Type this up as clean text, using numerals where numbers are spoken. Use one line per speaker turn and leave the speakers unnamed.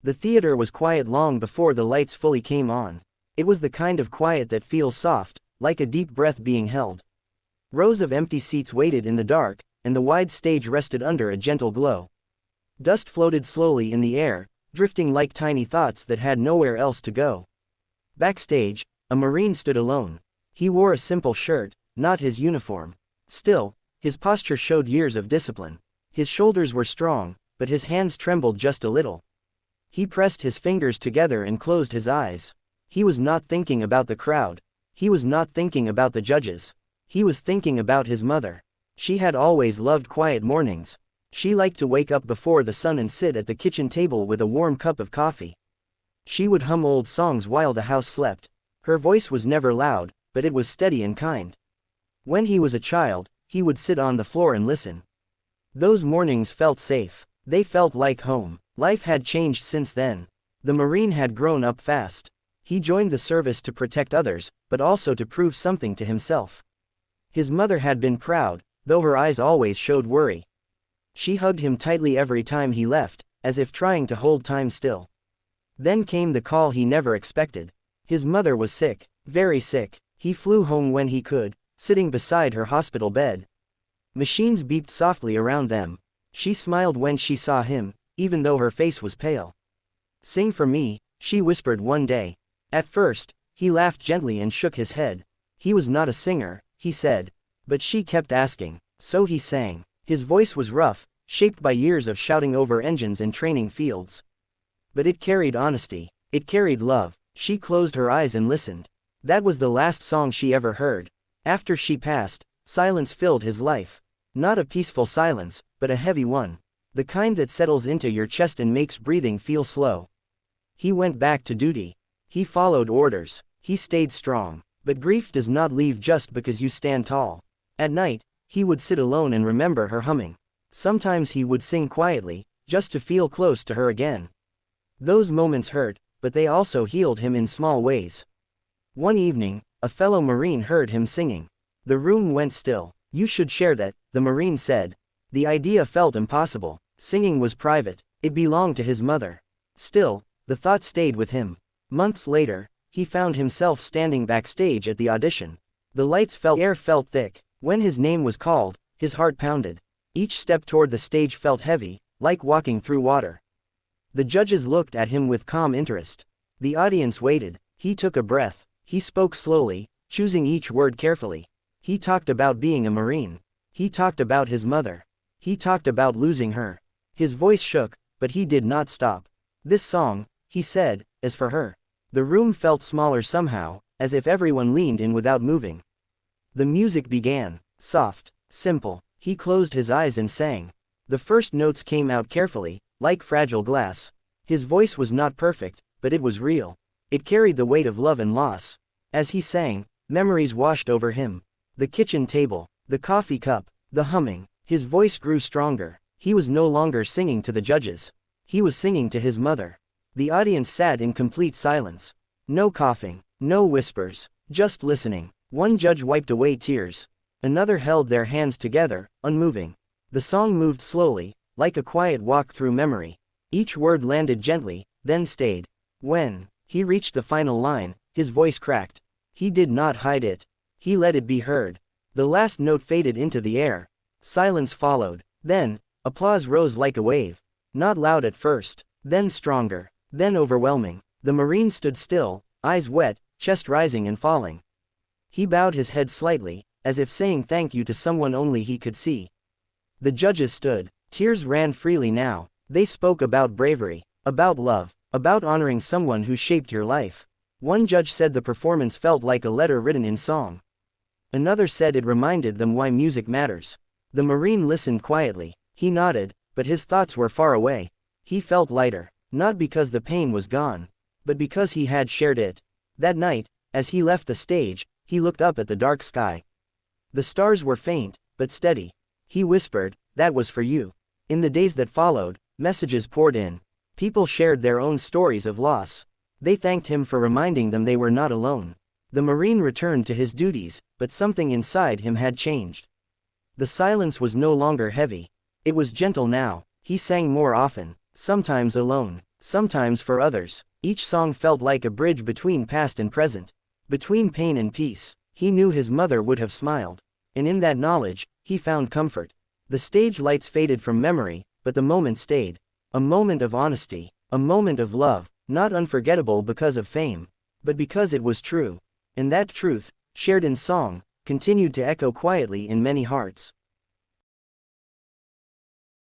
The theater was quiet long before the lights fully came on. It was the kind of quiet that feels soft, like a deep breath being held. Rows of empty seats waited in the dark, and the wide stage rested under a gentle glow. Dust floated slowly in the air, drifting like tiny thoughts that had nowhere else to go. Backstage, a Marine stood alone. He wore a simple shirt, not his uniform. Still, his posture showed years of discipline. His shoulders were strong, but his hands trembled just a little. He pressed his fingers together and closed his eyes. He was not thinking about the crowd. He was not thinking about the judges. He was thinking about his mother. She had always loved quiet mornings. She liked to wake up before the sun and sit at the kitchen table with a warm cup of coffee. She would hum old songs while the house slept. Her voice was never loud, but it was steady and kind. When he was a child, he would sit on the floor and listen. Those mornings felt safe. They felt like home. Life had changed since then. The Marine had grown up fast. He joined the service to protect others, but also to prove something to himself. His mother had been proud, though her eyes always showed worry. She hugged him tightly every time he left, as if trying to hold time still. Then came the call he never expected. His mother was sick, very sick. He flew home when he could, sitting beside her hospital bed. Machines beeped softly around them. She smiled when she saw him, even though her face was pale. "Sing for me," she whispered one day. At first, he laughed gently and shook his head. He was not a singer, he said. But she kept asking, so he sang. His voice was rough, shaped by years of shouting over engines and training fields. But it carried honesty. It carried love. She closed her eyes and listened. That was the last song she ever heard. After she passed, silence filled his life. Not a peaceful silence, but a heavy one. The kind that settles into your chest and makes breathing feel slow. He went back to duty. He followed orders. He stayed strong. But grief does not leave just because you stand tall. At night, he would sit alone and remember her humming. Sometimes he would sing quietly, just to feel close to her again. Those moments hurt, but they also healed him in small ways. One evening, a fellow Marine heard him singing. The room went still. "You should share that," the Marine said. The idea felt impossible. Singing was private. It belonged to his mother. Still, the thought stayed with him. Months later, he found himself standing backstage at the audition. The air felt thick. When his name was called, his heart pounded. Each step toward the stage felt heavy, like walking through water. The judges looked at him with calm interest. The audience waited. He took a breath. He spoke slowly, choosing each word carefully. He talked about being a Marine. He talked about his mother. He talked about losing her. His voice shook, but he did not stop. "This song," he said, "is for her." The room felt smaller somehow, as if everyone leaned in without moving. The music began, soft, simple. He closed his eyes and sang. The first notes came out carefully, like fragile glass. His voice was not perfect, but it was real. It carried the weight of love and loss. As he sang, memories washed over him. The kitchen table, the coffee cup, the humming. His voice grew stronger. He was no longer singing to the judges. He was singing to his mother. The audience sat in complete silence. No coughing, no whispers, just listening. One judge wiped away tears. Another held their hands together, unmoving. The song moved slowly, like a quiet walk through memory. Each word landed gently, then stayed. When he reached the final line, his voice cracked. He did not hide it. He let it be heard. The last note faded into the air. Silence followed. Then, applause rose like a wave. Not loud at first, then stronger, then overwhelming. The Marine stood still, eyes wet, chest rising and falling. He bowed his head slightly, as if saying thank you to someone only he could see. The judges stood. Tears ran freely now. They spoke about bravery, about love, about honoring someone who shaped your life. One judge said the performance felt like a letter written in song. Another said it reminded them why music matters. The Marine listened quietly. He nodded, but his thoughts were far away. He felt lighter, not because the pain was gone, but because he had shared it. That night, as he left the stage, he looked up at the dark sky. The stars were faint, but steady. He whispered, "That was for you." In the days that followed, messages poured in. People shared their own stories of loss. They thanked him for reminding them they were not alone. The Marine returned to his duties, but something inside him had changed. The silence was no longer heavy. It was gentle now. He sang more often, sometimes alone, sometimes for others. Each song felt like a bridge between past and present, between pain and peace. He knew his mother would have smiled, and in that knowledge, he found comfort. The stage lights faded from memory, but the moment stayed. A moment of honesty, a moment of love, not unforgettable because of fame, but because it was true. And that truth, shared in song, continued to echo quietly in many hearts.